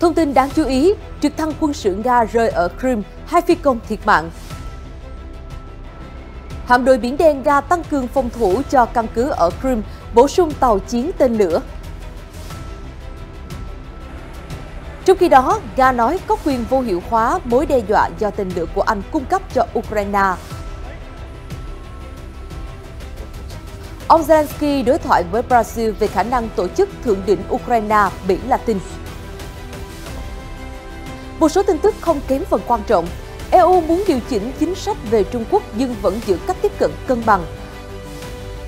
Thông tin đáng chú ý, trực thăng quân sự Nga rơi ở Crimea, 2 phi công thiệt mạng. Hạm đội Biển Đen Nga tăng cường phòng thủ cho căn cứ ở Crimea, bổ sung tàu chiến tên lửa. Trong khi đó, Nga nói có quyền vô hiệu hóa mối đe dọa do tên lửa của Anh cung cấp cho Ukraine. Ông Zelensky đối thoại với Brazil về khả năng tổ chức thượng đỉnh Ukraine, Mỹ Latin. Một số tin tức không kém phần quan trọng. EU muốn điều chỉnh chính sách về Trung Quốc nhưng vẫn giữ cách tiếp cận cân bằng.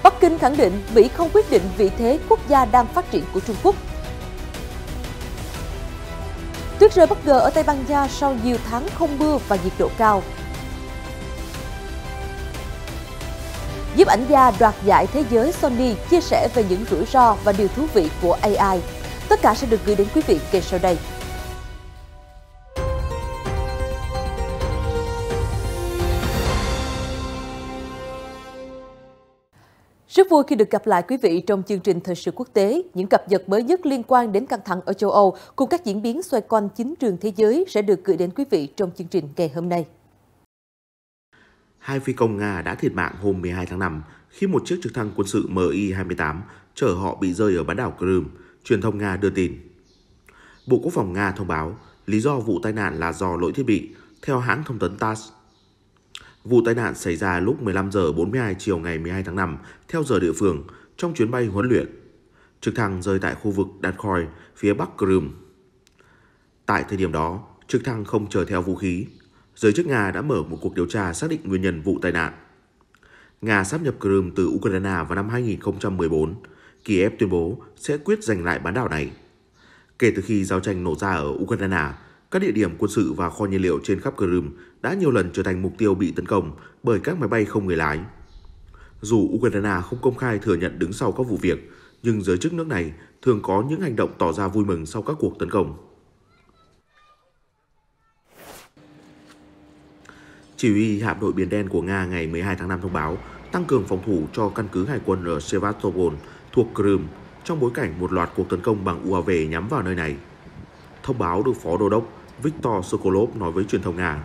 Bắc Kinh khẳng định Mỹ không quyết định vị thế quốc gia đang phát triển của Trung Quốc. Tuyết rơi bất ngờ ở Tây Ban Nha sau nhiều tháng không mưa và nhiệt độ cao. Nhiếp ảnh gia đoạt giải thế giới Sony chia sẻ về những rủi ro và điều thú vị của AI. Tất cả sẽ được gửi đến quý vị ngay sau đây. Rất vui khi được gặp lại quý vị trong chương trình Thời sự quốc tế. Những cập nhật mới nhất liên quan đến căng thẳng ở châu Âu cùng các diễn biến xoay quanh chính trường thế giới sẽ được gửi đến quý vị trong chương trình ngày hôm nay. 2 phi công Nga đã thiệt mạng hôm 12 tháng 5 khi một chiếc trực thăng quân sự Mi-28 chở họ bị rơi ở bán đảo Crimea, truyền thông Nga đưa tin. Bộ Quốc phòng Nga thông báo lý do vụ tai nạn là do lỗi thiết bị, theo hãng thông tấn TASS. Vụ tai nạn xảy ra lúc 15 giờ 42 chiều ngày 12 tháng 5 theo giờ địa phương trong chuyến bay huấn luyện. Trực thăng rơi tại khu vực Dankoy, phía bắc Crimea. Tại thời điểm đó, trực thăng không chở theo vũ khí. Giới chức Nga đã mở một cuộc điều tra xác định nguyên nhân vụ tai nạn. Nga sáp nhập Crimea từ Ukraine vào năm 2014. Kiev tuyên bố sẽ quyết giành lại bán đảo này. Kể từ khi giao tranh nổ ra ở Ukraine, các địa điểm quân sự và kho nhiên liệu trên khắp Crimea đã nhiều lần trở thành mục tiêu bị tấn công bởi các máy bay không người lái. Dù Ukraine không công khai thừa nhận đứng sau các vụ việc, nhưng giới chức nước này thường có những hành động tỏ ra vui mừng sau các cuộc tấn công. Chỉ huy hạm đội Biển Đen của Nga ngày 12 tháng 5 thông báo tăng cường phòng thủ cho căn cứ hải quân ở Sevastopol thuộc Crimea trong bối cảnh một loạt cuộc tấn công bằng UAV nhắm vào nơi này. Thông báo được Phó Đô đốc Viktor Sokolov nói với truyền thông Nga.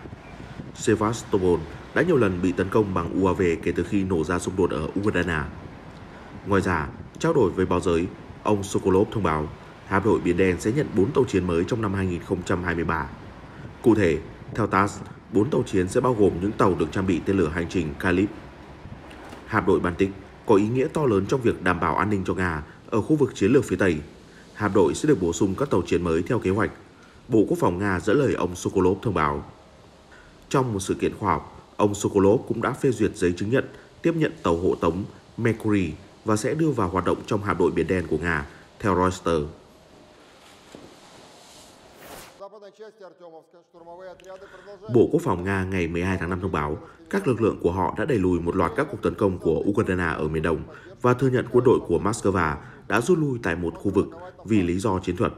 Sevastopol đã nhiều lần bị tấn công bằng UAV kể từ khi nổ ra xung đột ở Ukraine. Ngoài ra, trao đổi với báo giới, ông Sokolov thông báo hạm đội Biển Đen sẽ nhận 4 tàu chiến mới trong năm 2023. Cụ thể, theo TASS, 4 tàu chiến sẽ bao gồm những tàu được trang bị tên lửa hành trình Kalib. Hạm đội Baltic có ý nghĩa to lớn trong việc đảm bảo an ninh cho Nga ở khu vực chiến lược phía Tây. Hạm đội sẽ được bổ sung các tàu chiến mới theo kế hoạch. Bộ Quốc phòng Nga dẫn lời ông Sokolov thông báo. Trong một sự kiện khoa học, ông Sokolov cũng đã phê duyệt giấy chứng nhận tiếp nhận tàu hộ tống Mercury và sẽ đưa vào hoạt động trong hạm đội Biển Đen của Nga, theo Reuters. Bộ Quốc phòng Nga ngày 12 tháng 5 thông báo các lực lượng của họ đã đẩy lùi một loạt các cuộc tấn công của Ukraine ở miền Đông và thừa nhận quân đội của Moscow đã rút lui tại một khu vực vì lý do chiến thuật.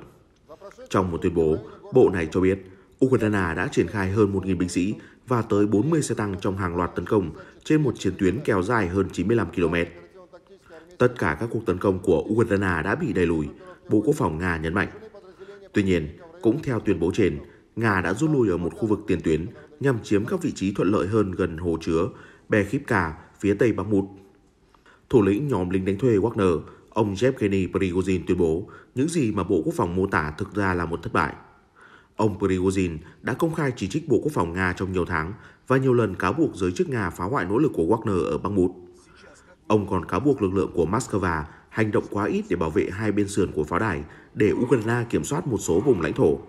Trong một tuyên bố, bộ này cho biết Ukraine đã triển khai hơn 1.000 binh sĩ và tới 40 xe tăng trong hàng loạt tấn công trên một chiến tuyến kéo dài hơn 95 km. Tất cả các cuộc tấn công của Ukraine đã bị đẩy lùi, Bộ Quốc phòng Nga nhấn mạnh. Tuy nhiên, cũng theo tuyên bố trên, Nga đã rút lui ở một khu vực tiền tuyến nhằm chiếm các vị trí thuận lợi hơn gần hồ chứa Bekhivka phía tây Bakhmut. Thủ lĩnh nhóm lính đánh thuê Wagner, ông Yevgeny Prigozhin tuyên bố những gì mà Bộ Quốc phòng mô tả thực ra là một thất bại. Ông Prigozhin đã công khai chỉ trích Bộ Quốc phòng Nga trong nhiều tháng và nhiều lần cáo buộc giới chức Nga phá hoại nỗ lực của Wagner ở Bakhmut. Ông còn cáo buộc lực lượng của Moscow hành động quá ít để bảo vệ hai bên sườn của pháo đài để Ukraine kiểm soát một số vùng lãnh thổ.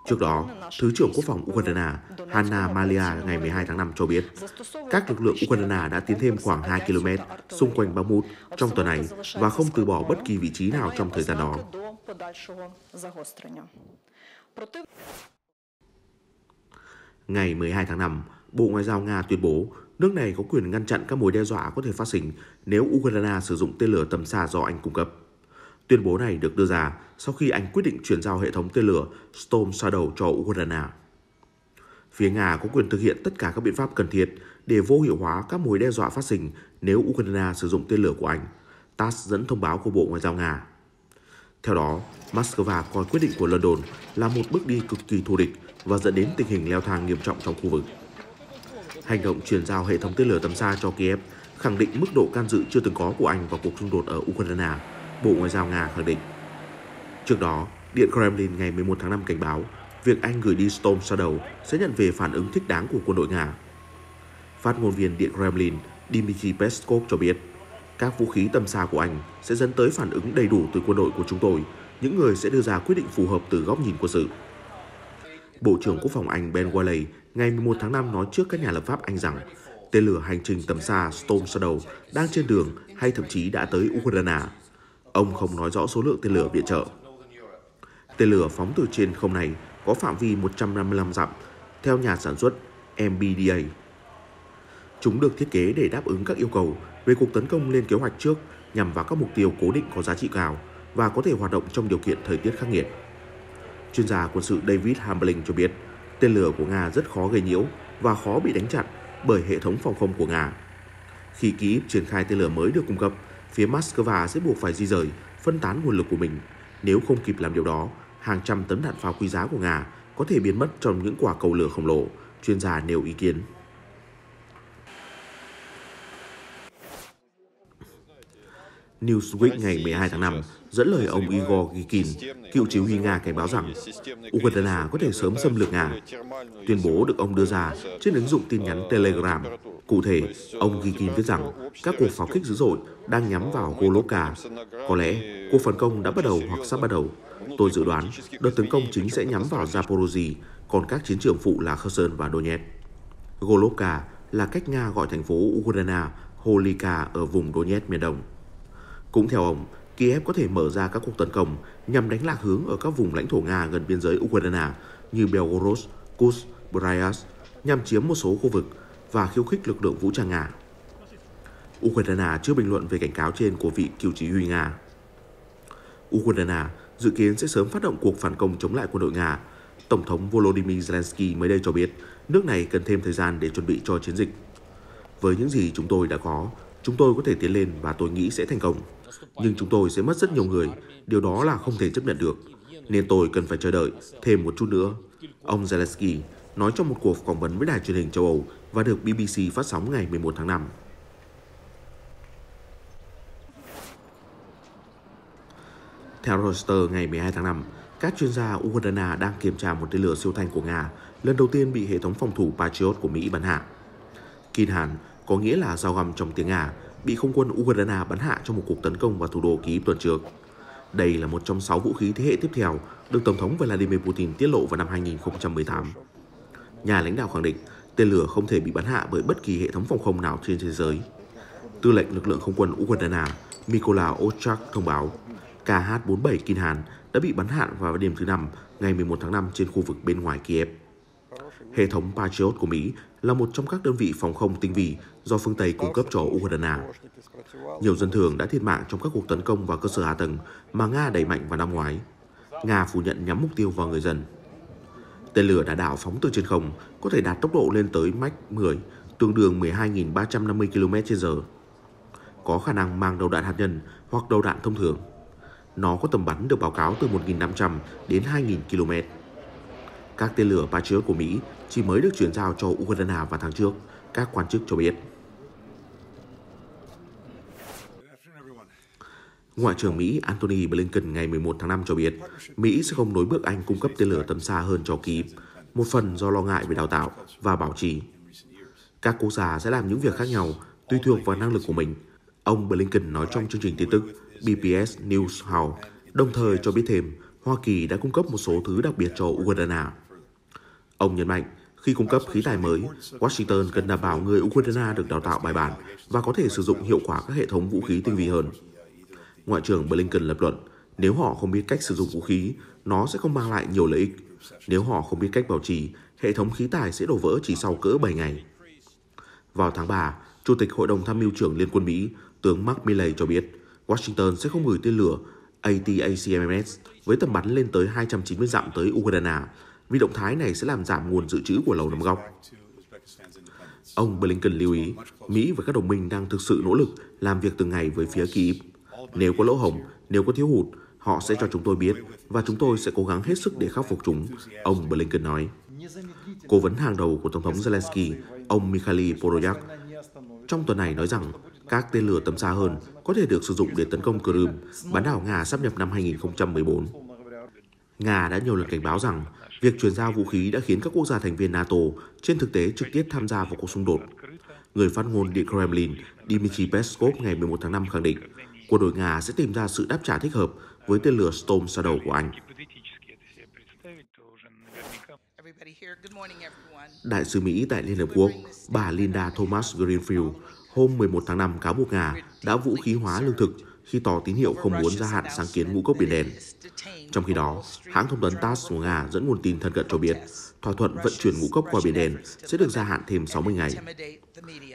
Trước đó, Thứ trưởng Quốc phòng Ukraine Hanna Malia ngày 12 tháng 5 cho biết các lực lượng Ukraine đã tiến thêm khoảng 2 km xung quanh Bakhmut trong tuần này và không từ bỏ bất kỳ vị trí nào trong thời gian đó. Ngày 12 tháng 5, Bộ Ngoại giao Nga tuyên bố nước này có quyền ngăn chặn các mối đe dọa có thể phát sinh nếu Ukraine sử dụng tên lửa tầm xa do Anh cung cấp. Tuyên bố này được đưa ra sau khi Anh quyết định chuyển giao hệ thống tên lửa Storm Shadow cho Ukraine. Phía Nga có quyền thực hiện tất cả các biện pháp cần thiết để vô hiệu hóa các mối đe dọa phát sinh nếu Ukraine sử dụng tên lửa của Anh, TASS dẫn thông báo của Bộ Ngoại giao Nga. Theo đó, Moscow coi quyết định của London là một bước đi cực kỳ thù địch và dẫn đến tình hình leo thang nghiêm trọng trong khu vực. Hành động chuyển giao hệ thống tên lửa tầm xa cho Kiev khẳng định mức độ can dự chưa từng có của Anh vào cuộc xung đột ở Ukraine, Bộ Ngoại giao Nga khẳng định. Trước đó, Điện Kremlin ngày 11 tháng 5 cảnh báo việc Anh gửi đi Storm Shadow sẽ nhận về phản ứng thích đáng của quân đội Nga. Phát ngôn viên Điện Kremlin Dmitry Peskov cho biết, các vũ khí tầm xa của Anh sẽ dẫn tới phản ứng đầy đủ từ quân đội của chúng tôi, những người sẽ đưa ra quyết định phù hợp từ góc nhìn quân sự. Bộ trưởng Quốc phòng Anh Ben Wallace ngày 11 tháng 5 nói trước các nhà lập pháp Anh rằng tên lửa hành trình tầm xa Storm Shadow đang trên đường hay thậm chí đã tới Ukraine. Ông không nói rõ số lượng tên lửa viện trợ. Tên lửa phóng từ trên không này có phạm vi 155 dặm, theo nhà sản xuất MBDA. Chúng được thiết kế để đáp ứng các yêu cầu về cuộc tấn công lên kế hoạch trước nhằm vào các mục tiêu cố định có giá trị cao và có thể hoạt động trong điều kiện thời tiết khắc nghiệt. Chuyên gia quân sự David Hambling cho biết, tên lửa của Nga rất khó gây nhiễu và khó bị đánh chặn bởi hệ thống phòng không của Nga. Khi Kyiv triển khai tên lửa mới được cung cấp, phía Moscow sẽ buộc phải di rời, phân tán nguồn lực của mình. Nếu không kịp làm điều đó, hàng trăm tấn đạn pháo quý giá của Nga có thể biến mất trong những quả cầu lửa khổng lồ, chuyên gia nêu ý kiến. Newsweek ngày 12 tháng 5 dẫn lời ông Igor Gikin, cựu chỉ huy Nga cảnh báo rằng Ukraine có thể sớm xâm lược Nga. Tuyên bố được ông đưa ra trên ứng dụng tin nhắn Telegram. Cụ thể, ông Gikin viết rằng các cuộc pháo kích dữ dội đang nhắm vào Golovka. Có lẽ cuộc phản công đã bắt đầu hoặc sắp bắt đầu. Tôi dự đoán đợt tấn công chính sẽ nhắm vào Zaporozhye, còn các chiến trường phụ là Kherson và Donetsk. Golovka là cách Nga gọi thành phố Ukraine Holika ở vùng Donetsk miền đông. Cũng theo ông, Kiev có thể mở ra các cuộc tấn công nhằm đánh lạc hướng ở các vùng lãnh thổ Nga gần biên giới Ukraine như Belgorod, Kursk, Bryansk nhằm chiếm một số khu vực và khiêu khích lực lượng vũ trang Nga. Ukraine chưa bình luận về cảnh cáo trên của vị cựu chỉ huy Nga. Ukraine dự kiến sẽ sớm phát động cuộc phản công chống lại quân đội Nga. Tổng thống Volodymyr Zelensky mới đây cho biết nước này cần thêm thời gian để chuẩn bị cho chiến dịch. Với những gì chúng tôi đã có, chúng tôi có thể tiến lên và tôi nghĩ sẽ thành công. Nhưng chúng tôi sẽ mất rất nhiều người, điều đó là không thể chấp nhận được. Nên tôi cần phải chờ đợi thêm một chút nữa. Ông Zelensky nói trong một cuộc phỏng vấn với đài truyền hình châu Âu và được BBC phát sóng ngày 11 tháng 5. Theo Reuters ngày 12 tháng 5, các chuyên gia Ukraine đang kiểm tra một tên lửa siêu thanh của Nga, lần đầu tiên bị hệ thống phòng thủ Patriot của Mỹ bắn hạ. Kinhan có nghĩa là dao găm trong tiếng Nga, bị không quân Ukraine bắn hạ trong một cuộc tấn công vào thủ đô Kyiv tuần trước. Đây là một trong 6 vũ khí thế hệ tiếp theo được Tổng thống Vladimir Putin tiết lộ vào năm 2018. Nhà lãnh đạo khẳng định tên lửa không thể bị bắn hạ bởi bất kỳ hệ thống phòng không nào trên thế giới. Tư lệnh lực lượng không quân Ukraine Mykola Ochak thông báo KH-47 Kinhan đã bị bắn hạ vào đêm thứ Năm ngày 11 tháng 5 trên khu vực bên ngoài Kiev. Hệ thống Patriot của Mỹ là một trong các đơn vị phòng không tinh vi do phương Tây cung cấp cho Ukraine. Nhiều dân thường đã thiệt mạng trong các cuộc tấn công vào cơ sở hạ tầng mà Nga đẩy mạnh vào năm ngoái. Nga phủ nhận nhắm mục tiêu vào người dân. Tên lửa đạn đạo phóng từ trên không có thể đạt tốc độ lên tới Mach 10, tương đương 12.350 km/h. Có khả năng mang đầu đạn hạt nhân hoặc đầu đạn thông thường. Nó có tầm bắn được báo cáo từ 1.500 đến 2.000 km. Các tên lửa Patriot của Mỹ chỉ mới được chuyển giao cho Ukraine vào tháng trước, các quan chức cho biết. Ngoại trưởng Mỹ Antony Blinken ngày 11 tháng 5 cho biết Mỹ sẽ không nối bước Anh cung cấp tên lửa tầm xa hơn cho Kyiv, một phần do lo ngại về đào tạo và bảo trì. Các quốc gia sẽ làm những việc khác nhau tùy thuộc vào năng lực của mình, ông Blinken nói trong chương trình tin tức PBS News Hour, đồng thời cho biết thêm Hoa Kỳ đã cung cấp một số thứ đặc biệt cho Ukraine. Ông nhấn mạnh, khi cung cấp khí tài mới, Washington cần đảm bảo người Ukraine được đào tạo bài bản và có thể sử dụng hiệu quả các hệ thống vũ khí tinh vi hơn. Ngoại trưởng Blinken lập luận, nếu họ không biết cách sử dụng vũ khí, nó sẽ không mang lại nhiều lợi ích. Nếu họ không biết cách bảo trì, hệ thống khí tài sẽ đổ vỡ chỉ sau cỡ 7 ngày. Vào tháng 3, Chủ tịch Hội đồng Tham mưu trưởng Liên quân Mỹ, tướng Mark Milley cho biết Washington sẽ không gửi tên lửa ATACMS với tầm bắn lên tới 290 dặm tới Ukraine, vì động thái này sẽ làm giảm nguồn dự trữ của Lầu Năm Góc. Ông Blinken lưu ý, Mỹ và các đồng minh đang thực sự nỗ lực làm việc từng ngày với phía Kyiv. Nếu có lỗ hổng, nếu có thiếu hụt, Họ sẽ cho chúng tôi biết và chúng tôi sẽ cố gắng hết sức để khắc phục chúng, ông Blinken nói. Cố vấn hàng đầu của Tổng thống Zelensky, ông Mikhail Podolyak, trong tuần này nói rằng các tên lửa tầm xa hơn có thể được sử dụng để tấn công Crimea, bán đảo Nga sáp nhập năm 2014. Nga đã nhiều lần cảnh báo rằng việc chuyển giao vũ khí đã khiến các quốc gia thành viên NATO trên thực tế trực tiếp tham gia vào cuộc xung đột. Người phát ngôn Điện Kremlin Dmitry Peskov ngày 11 tháng 5 khẳng định quân đội Nga sẽ tìm ra sự đáp trả thích hợp với tên lửa Storm Shadow của Anh. Đại sứ Mỹ tại Liên Hợp Quốc, bà Linda Thomas-Greenfield, hôm 11 tháng 5 cáo buộc Nga đã vũ khí hóa lương thực khi tỏ tín hiệu không muốn gia hạn sáng kiến ngũ cốc Biển Đen. Trong khi đó, hãng thông tấn TASS của Nga dẫn nguồn tin thân cận cho biết thỏa thuận vận chuyển ngũ cốc qua Biển Đen sẽ được gia hạn thêm 60 ngày.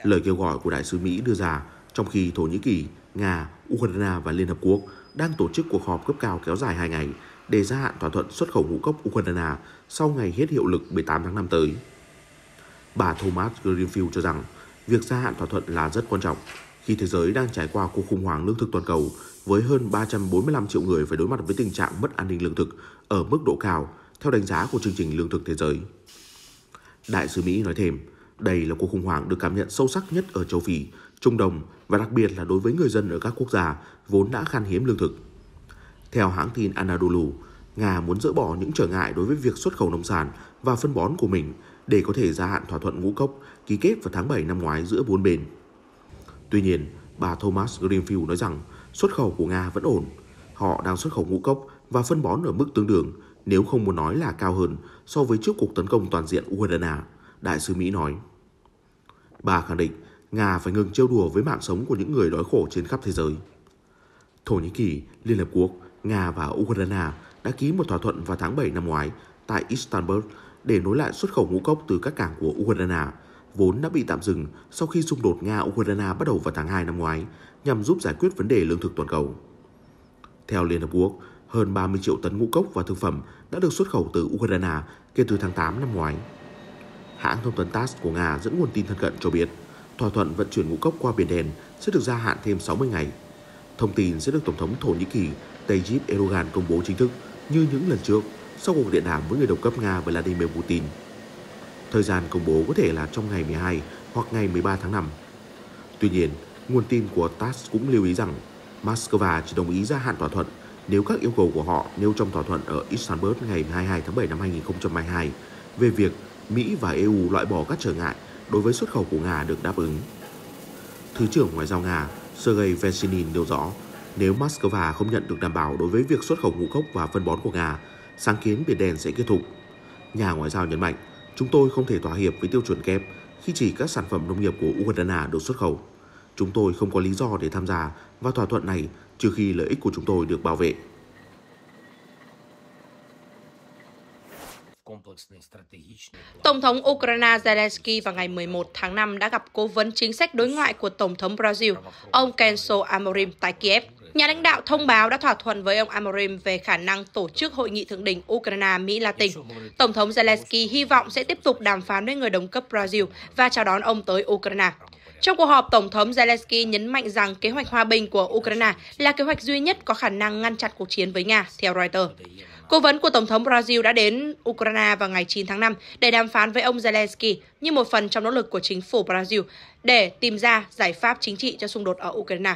Lời kêu gọi của đại sứ Mỹ đưa ra trong khi Thổ Nhĩ Kỳ, Nga, Ukraine và Liên Hợp Quốc đang tổ chức cuộc họp cấp cao kéo dài 2 ngày để gia hạn thỏa thuận xuất khẩu ngũ cốc Ukraine sau ngày hết hiệu lực 18 tháng 5 tới. Bà Thomas Greenfield cho rằng việc gia hạn thỏa thuận là rất quan trọng khi thế giới đang trải qua cuộc khủng hoảng lương thực toàn cầu với hơn 345 triệu người phải đối mặt với tình trạng mất an ninh lương thực ở mức độ cao theo đánh giá của chương trình lương thực thế giới. Đại sứ Mỹ nói thêm, đây là cuộc khủng hoảng được cảm nhận sâu sắc nhất ở châu Phi, Trung Đông và đặc biệt là đối với người dân ở các quốc gia vốn đã khan hiếm lương thực. Theo hãng tin Anadolu, Nga muốn dỡ bỏ những trở ngại đối với việc xuất khẩu nông sản và phân bón của mình để có thể gia hạn thỏa thuận ngũ cốc ký kết vào tháng 7 năm ngoái giữa bốn bên. Tuy nhiên, bà Thomas Greenfield nói rằng xuất khẩu của Nga vẫn ổn. Họ đang xuất khẩu ngũ cốc và phân bón ở mức tương đương, nếu không muốn nói là cao hơn so với trước cuộc tấn công toàn diện Ukraine, đại sứ Mỹ nói. Bà khẳng định Nga phải ngừng trêu đùa với mạng sống của những người đói khổ trên khắp thế giới. Thổ Nhĩ Kỳ, Liên Hợp Quốc, Nga và Ukraine đã ký một thỏa thuận vào tháng 7 năm ngoái tại Istanbul để nối lại xuất khẩu ngũ cốc từ các cảng của Ukraine, vốn đã bị tạm dừng sau khi xung đột Nga-Ukraine bắt đầu vào tháng 2 năm ngoái nhằm giúp giải quyết vấn đề lương thực toàn cầu. Theo Liên Hợp Quốc, hơn 30 triệu tấn ngũ cốc và thực phẩm đã được xuất khẩu từ Ukraine kể từ tháng 8 năm ngoái. Hãng thông tấn TASS của Nga dẫn nguồn tin thân cận cho biết thỏa thuận vận chuyển ngũ cốc qua Biển Đen sẽ được gia hạn thêm 60 ngày. Thông tin sẽ được Tổng thống Thổ Nhĩ Kỳ Tayyip Erdogan công bố chính thức như những lần trước sau cuộc điện đàm với người đồng cấp Nga Vladimir Putin. Thời gian công bố có thể là trong ngày 12 hoặc ngày 13 tháng 5. Tuy nhiên, nguồn tin của TASS cũng lưu ý rằng Moscow chỉ đồng ý gia hạn thỏa thuận nếu các yêu cầu của họ nêu trong thỏa thuận ở Istanbul ngày 22 tháng 7 năm 2022 về việc Mỹ và EU loại bỏ các trở ngại đối với xuất khẩu của Nga được đáp ứng. Thứ trưởng Ngoại giao Nga Sergei Vershinin nêu rõ, nếu Moscow không nhận được đảm bảo đối với việc xuất khẩu ngũ cốc và phân bón của Nga, sáng kiến Biển Đen sẽ kết thúc. Nhà ngoại giao nhấn mạnh, chúng tôi không thể thỏa hiệp với tiêu chuẩn kép khi chỉ các sản phẩm nông nghiệp của Ukraine được xuất khẩu. Chúng tôi không có lý do để tham gia vào thỏa thuận này trừ khi lợi ích của chúng tôi được bảo vệ. Tổng thống Ukraine Zelensky vào ngày 11 tháng 5 đã gặp cố vấn chính sách đối ngoại của Tổng thống Brazil, ông Kenzo Amorim tại Kiev. Nhà lãnh đạo thông báo đã thỏa thuận với ông Amorim về khả năng tổ chức hội nghị thượng đỉnh Ukraine-Mỹ Latin. Tổng thống Zelensky hy vọng sẽ tiếp tục đàm phán với người đồng cấp Brazil và chào đón ông tới Ukraine. Trong cuộc họp, Tổng thống Zelensky nhấn mạnh rằng kế hoạch hòa bình của Ukraine là kế hoạch duy nhất có khả năng ngăn chặn cuộc chiến với Nga, theo Reuters. Cố vấn của Tổng thống Brazil đã đến Ukraine vào ngày 9 tháng 5 để đàm phán với ông Zelensky như một phần trong nỗ lực của chính phủ Brazil để tìm ra giải pháp chính trị cho xung đột ở Ukraine.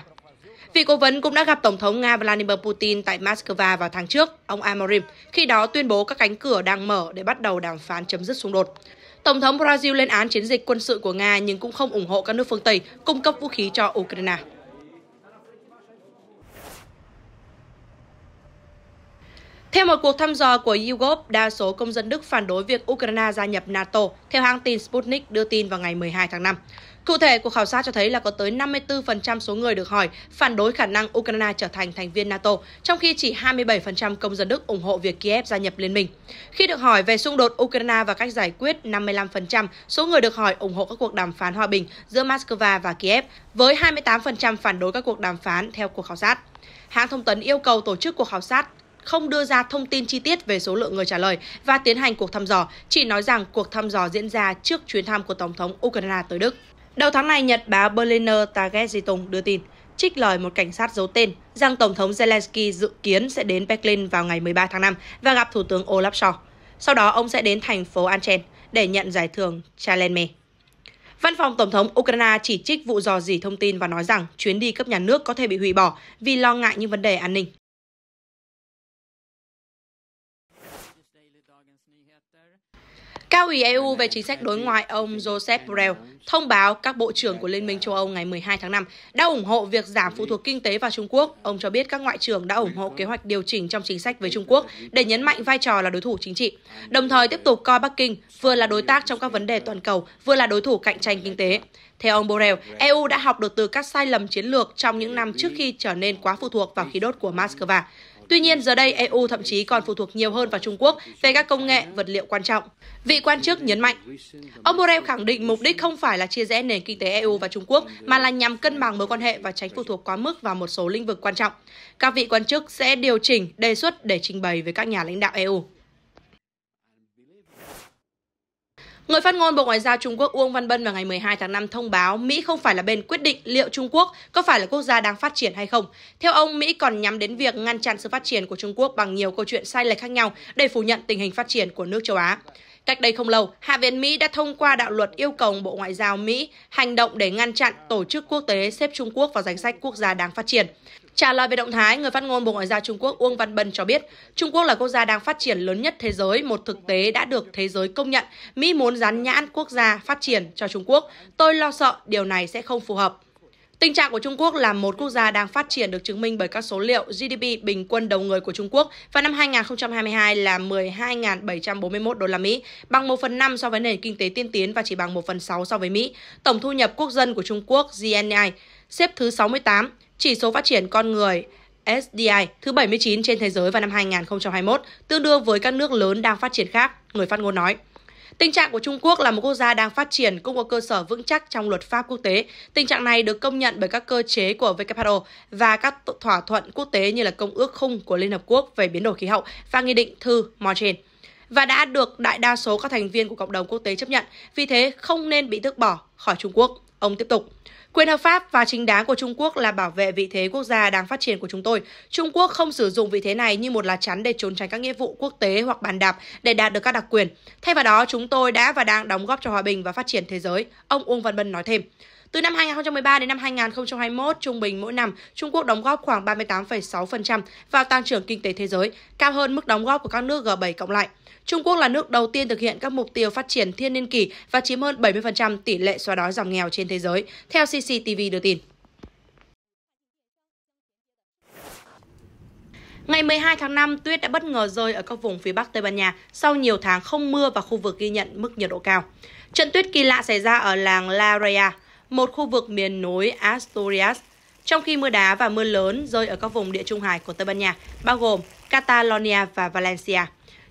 Vị cố vấn cũng đã gặp Tổng thống Nga Vladimir Putin tại Moscow vào tháng trước, ông Amorim, khi đó tuyên bố các cánh cửa đang mở để bắt đầu đàm phán chấm dứt xung đột. Tổng thống Brazil lên án chiến dịch quân sự của Nga nhưng cũng không ủng hộ các nước phương Tây cung cấp vũ khí cho Ukraine. Theo một cuộc thăm dò của YouGov, đa số công dân Đức phản đối việc Ukraine gia nhập NATO, theo hãng tin Sputnik đưa tin vào ngày 12 tháng 5. Cụ thể, cuộc khảo sát cho thấy là có tới 54% số người được hỏi phản đối khả năng Ukraine trở thành thành viên NATO, trong khi chỉ 27% công dân Đức ủng hộ việc Kiev gia nhập liên minh. Khi được hỏi về xung đột Ukraine và cách giải quyết, 55% số người được hỏi ủng hộ các cuộc đàm phán hòa bình giữa Moscow và Kiev, với 28% phản đối các cuộc đàm phán theo cuộc khảo sát. Hãng thông tấn yêu cầu tổ chức cuộc khảo sát không đưa ra thông tin chi tiết về số lượng người trả lời và tiến hành cuộc thăm dò, chỉ nói rằng cuộc thăm dò diễn ra trước chuyến thăm của Tổng thống Ukraine tới Đức. Đầu tháng này, nhật báo Berliner Tageszeitung đưa tin, trích lời một cảnh sát giấu tên rằng Tổng thống Zelensky dự kiến sẽ đến Berlin vào ngày 13 tháng 5 và gặp Thủ tướng Olaf Scholz. Sau đó, ông sẽ đến thành phố Aachen để nhận giải thưởng Challenger. Văn phòng Tổng thống Ukraine chỉ trích vụ rò rỉ thông tin và nói rằng chuyến đi cấp nhà nước có thể bị hủy bỏ vì lo ngại những vấn đề an ninh. Cao ủy EU về chính sách đối ngoại ông Josep Borrell thông báo các bộ trưởng của Liên minh châu Âu ngày 12 tháng 5 đã ủng hộ việc giảm phụ thuộc kinh tế vào Trung Quốc. Ông cho biết các ngoại trưởng đã ủng hộ kế hoạch điều chỉnh trong chính sách với Trung Quốc để nhấn mạnh vai trò là đối thủ chính trị, đồng thời tiếp tục coi Bắc Kinh vừa là đối tác trong các vấn đề toàn cầu, vừa là đối thủ cạnh tranh kinh tế. Theo ông Borrell, EU đã học được từ các sai lầm chiến lược trong những năm trước khi trở nên quá phụ thuộc vào khí đốt của Moscow. Tuy nhiên, giờ đây EU thậm chí còn phụ thuộc nhiều hơn vào Trung Quốc về các công nghệ, vật liệu quan trọng. Vị quan chức nhấn mạnh, ông Borrell khẳng định mục đích không phải là chia rẽ nền kinh tế EU và Trung Quốc, mà là nhằm cân bằng mối quan hệ và tránh phụ thuộc quá mức vào một số lĩnh vực quan trọng. Các vị quan chức sẽ điều chỉnh, đề xuất để trình bày với các nhà lãnh đạo EU. Người phát ngôn Bộ Ngoại giao Trung Quốc Uông Văn Bân vào ngày 12 tháng 5 thông báo Mỹ không phải là bên quyết định liệu Trung Quốc có phải là quốc gia đang phát triển hay không. Theo ông, Mỹ còn nhắm đến việc ngăn chặn sự phát triển của Trung Quốc bằng nhiều câu chuyện sai lệch khác nhau để phủ nhận tình hình phát triển của nước châu Á. Cách đây không lâu, Hạ viện Mỹ đã thông qua đạo luật yêu cầu Bộ Ngoại giao Mỹ hành động để ngăn chặn tổ chức quốc tế xếp Trung Quốc vào danh sách quốc gia đang phát triển. Trả lời về động thái, người phát ngôn Bộ Ngoại giao Trung Quốc Uông Văn Bân cho biết Trung Quốc là quốc gia đang phát triển lớn nhất thế giới, một thực tế đã được thế giới công nhận. Mỹ muốn dán nhãn quốc gia phát triển cho Trung Quốc. Tôi lo sợ điều này sẽ không phù hợp. Tình trạng của Trung Quốc là một quốc gia đang phát triển được chứng minh bởi các số liệu GDP bình quân đầu người của Trung Quốc vào năm 2022 là 12.741 đô la Mỹ, bằng 1/5 so với nền kinh tế tiên tiến và chỉ bằng 1/6 so với Mỹ. Tổng thu nhập quốc dân của Trung Quốc GNI xếp thứ 68, chỉ số phát triển con người SDI thứ 79 trên thế giới vào năm 2021, tương đương với các nước lớn đang phát triển khác, người phát ngôn nói. Tình trạng của Trung Quốc là một quốc gia đang phát triển, cũng có cơ sở vững chắc trong luật pháp quốc tế. Tình trạng này được công nhận bởi các cơ chế của WHO và các thỏa thuận quốc tế như là Công ước Khung của Liên Hợp Quốc về biến đổi khí hậu và Nghị định thư Montreal, và đã được đại đa số các thành viên của cộng đồng quốc tế chấp nhận, vì thế không nên bị tước bỏ khỏi Trung Quốc. Ông tiếp tục. Quyền hợp pháp và chính đáng của Trung Quốc là bảo vệ vị thế quốc gia đang phát triển của chúng tôi. Trung Quốc không sử dụng vị thế này như một lá chắn để trốn tránh các nghĩa vụ quốc tế hoặc bàn đạp để đạt được các đặc quyền. Thay vào đó, chúng tôi đã và đang đóng góp cho hòa bình và phát triển thế giới, ông Uông Văn Bân nói thêm. Từ năm 2013 đến năm 2021, trung bình mỗi năm, Trung Quốc đóng góp khoảng 38,6% vào tăng trưởng kinh tế thế giới, cao hơn mức đóng góp của các nước G7 cộng lại. Trung Quốc là nước đầu tiên thực hiện các mục tiêu phát triển thiên niên kỷ và chiếm hơn 70% tỷ lệ xóa đói giảm nghèo trên thế giới, theo CCTV đưa tin. Ngày 12 tháng 5, tuyết đã bất ngờ rơi ở các vùng phía Bắc Tây Ban Nha sau nhiều tháng không mưa và khu vực ghi nhận mức nhiệt độ cao. Trận tuyết kỳ lạ xảy ra ở làng La Raya, một khu vực miền núi Asturias, trong khi mưa đá và mưa lớn rơi ở các vùng địa trung hải của Tây Ban Nha, bao gồm Catalonia và Valencia.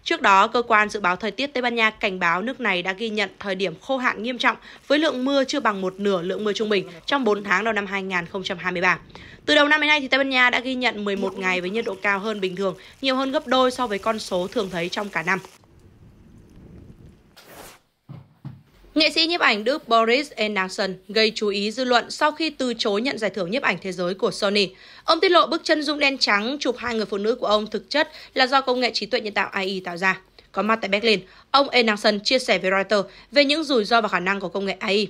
Trước đó, Cơ quan Dự báo Thời tiết Tây Ban Nha cảnh báo nước này đã ghi nhận thời điểm khô hạn nghiêm trọng với lượng mưa chưa bằng một nửa lượng mưa trung bình trong 4 tháng đầu năm 2023. Từ đầu năm đến nay, Tây Ban Nha đã ghi nhận 11 ngày với nhiệt độ cao hơn bình thường, nhiều hơn gấp đôi so với con số thường thấy trong cả năm. Nghệ sĩ nhiếp ảnh Đức Boris Anderson gây chú ý dư luận sau khi từ chối nhận giải thưởng nhiếp ảnh thế giới của Sony. Ông tiết lộ bức chân dung đen trắng chụp hai người phụ nữ của ông thực chất là do công nghệ trí tuệ nhân tạo AI tạo ra. Có mặt tại Berlin, ông Anderson chia sẻ với Reuters về những rủi ro và khả năng của công nghệ AI.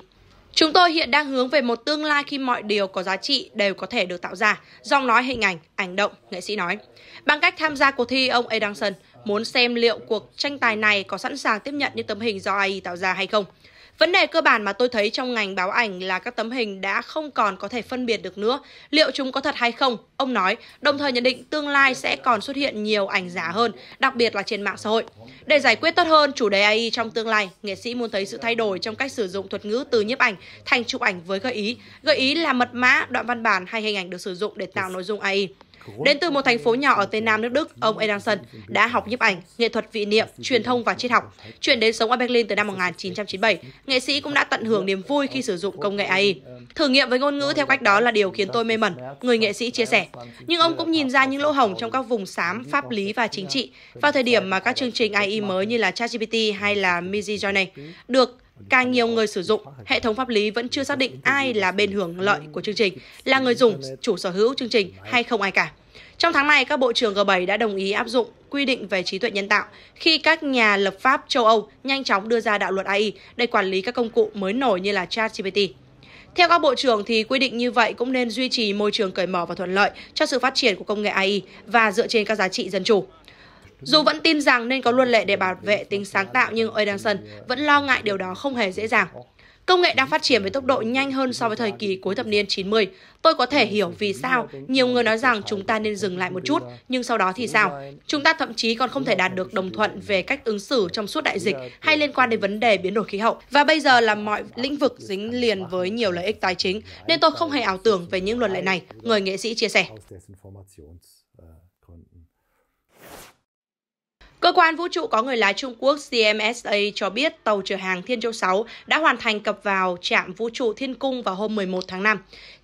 Chúng tôi hiện đang hướng về một tương lai khi mọi điều có giá trị đều có thể được tạo ra, giọng nói, hình ảnh, ảnh động, nghệ sĩ nói. Bằng cách tham gia cuộc thi, ông Anderson muốn xem liệu cuộc tranh tài này có sẵn sàng tiếp nhận những tấm hình do AI tạo ra hay không. Vấn đề cơ bản mà tôi thấy trong ngành báo ảnh là các tấm hình đã không còn có thể phân biệt được nữa liệu chúng có thật hay không, ông nói, đồng thời nhận định tương lai sẽ còn xuất hiện nhiều ảnh giả hơn, đặc biệt là trên mạng xã hội. Để giải quyết tốt hơn chủ đề AI trong tương lai, nghệ sĩ muốn thấy sự thay đổi trong cách sử dụng thuật ngữ từ nhiếp ảnh thành chụp ảnh với gợi ý là mật mã, đoạn văn bản hay hình ảnh được sử dụng để tạo nội dung AI. Đến từ một thành phố nhỏ ở Tây Nam nước Đức, ông Anderson đã học nhiếp ảnh, nghệ thuật vị niệm, truyền thông và triết học. Chuyển đến sống ở Berlin từ năm 1997, nghệ sĩ cũng đã tận hưởng niềm vui khi sử dụng công nghệ AI. Thử nghiệm với ngôn ngữ theo cách đó là điều khiến tôi mê mẩn, người nghệ sĩ chia sẻ. Nhưng ông cũng nhìn ra những lỗ hổng trong các vùng xám pháp lý và chính trị, vào thời điểm mà các chương trình AI mới như là ChatGPT hay là Midjourney được Càng nhiều người sử dụng, hệ thống pháp lý vẫn chưa xác định ai là bên hưởng lợi của chương trình, là người dùng, chủ sở hữu chương trình hay không ai cả. Trong tháng này, các bộ trưởng G7 đã đồng ý áp dụng quy định về trí tuệ nhân tạo khi các nhà lập pháp châu Âu nhanh chóng đưa ra đạo luật AI để quản lý các công cụ mới nổi như là ChatGPT. Theo các bộ trưởng thì quy định như vậy cũng nên duy trì môi trường cởi mở và thuận lợi cho sự phát triển của công nghệ AI và dựa trên các giá trị dân chủ. Dù vẫn tin rằng nên có luật lệ để bảo vệ tính sáng tạo, nhưng Ederson vẫn lo ngại điều đó không hề dễ dàng. Công nghệ đang phát triển với tốc độ nhanh hơn so với thời kỳ cuối thập niên 90. Tôi có thể hiểu vì sao nhiều người nói rằng chúng ta nên dừng lại một chút, nhưng sau đó thì sao? Chúng ta thậm chí còn không thể đạt được đồng thuận về cách ứng xử trong suốt đại dịch hay liên quan đến vấn đề biến đổi khí hậu. Và bây giờ là mọi lĩnh vực dính liền với nhiều lợi ích tài chính, nên tôi không hề ảo tưởng về những luật lệ này, người nghệ sĩ chia sẻ. Cơ quan vũ trụ có người lái Trung Quốc CMSA cho biết tàu chở hàng Thiên Châu 6 đã hoàn thành cập vào trạm vũ trụ Thiên Cung vào hôm 11 tháng 5.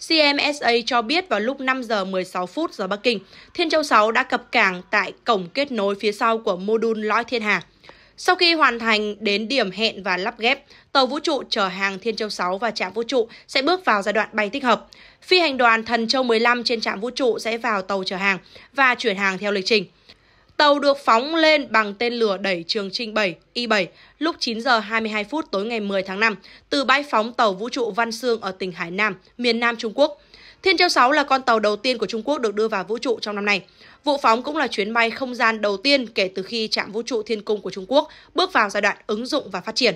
CMSA cho biết vào lúc 5 giờ 16 phút giờ Bắc Kinh, Thiên Châu 6 đã cập cảng tại cổng kết nối phía sau của mô đun lõi Thiên Hà. Sau khi hoàn thành đến điểm hẹn và lắp ghép, tàu vũ trụ chở hàng Thiên Châu 6 và trạm vũ trụ sẽ bước vào giai đoạn bay tích hợp. Phi hành đoàn Thần Châu 15 trên trạm vũ trụ sẽ vào tàu chở hàng và chuyển hàng theo lịch trình. Tàu được phóng lên bằng tên lửa đẩy Trường Chinh 7 I-7 lúc 9 giờ 22 phút tối ngày 10 tháng 5 từ bãi phóng tàu vũ trụ Văn Xương ở tỉnh Hải Nam, miền Nam Trung Quốc. Thiên Châu 6 là con tàu đầu tiên của Trung Quốc được đưa vào vũ trụ trong năm nay. Vụ phóng cũng là chuyến bay không gian đầu tiên kể từ khi trạm vũ trụ Thiên Cung của Trung Quốc bước vào giai đoạn ứng dụng và phát triển.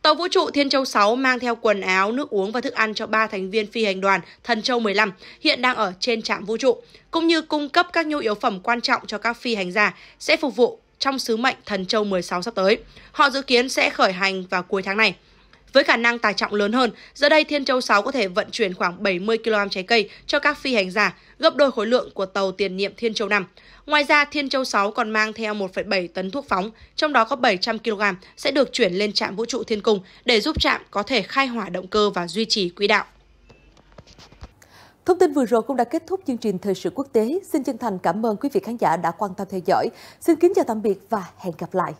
Tàu vũ trụ Thiên Châu 6 mang theo quần áo, nước uống và thức ăn cho 3 thành viên phi hành đoàn Thần Châu 15 hiện đang ở trên trạm vũ trụ, cũng như cung cấp các nhu yếu phẩm quan trọng cho các phi hành gia sẽ phục vụ trong sứ mệnh Thần Châu 16 sắp tới. Họ dự kiến sẽ khởi hành vào cuối tháng này. Với khả năng tải trọng lớn hơn, giờ đây Thiên Châu 6 có thể vận chuyển khoảng 70 kg trái cây cho các phi hành gia, gấp đôi khối lượng của tàu tiền nhiệm Thiên Châu 5. Ngoài ra, Thiên Châu 6 còn mang theo 1,7 tấn thuốc phóng, trong đó có 700 kg sẽ được chuyển lên trạm vũ trụ Thiên Cung để giúp trạm có thể khai hỏa động cơ và duy trì quỹ đạo. Thông tin vừa rồi cũng đã kết thúc chương trình Thời sự quốc tế. Xin chân thành cảm ơn quý vị khán giả đã quan tâm theo dõi. Xin kính chào tạm biệt và hẹn gặp lại.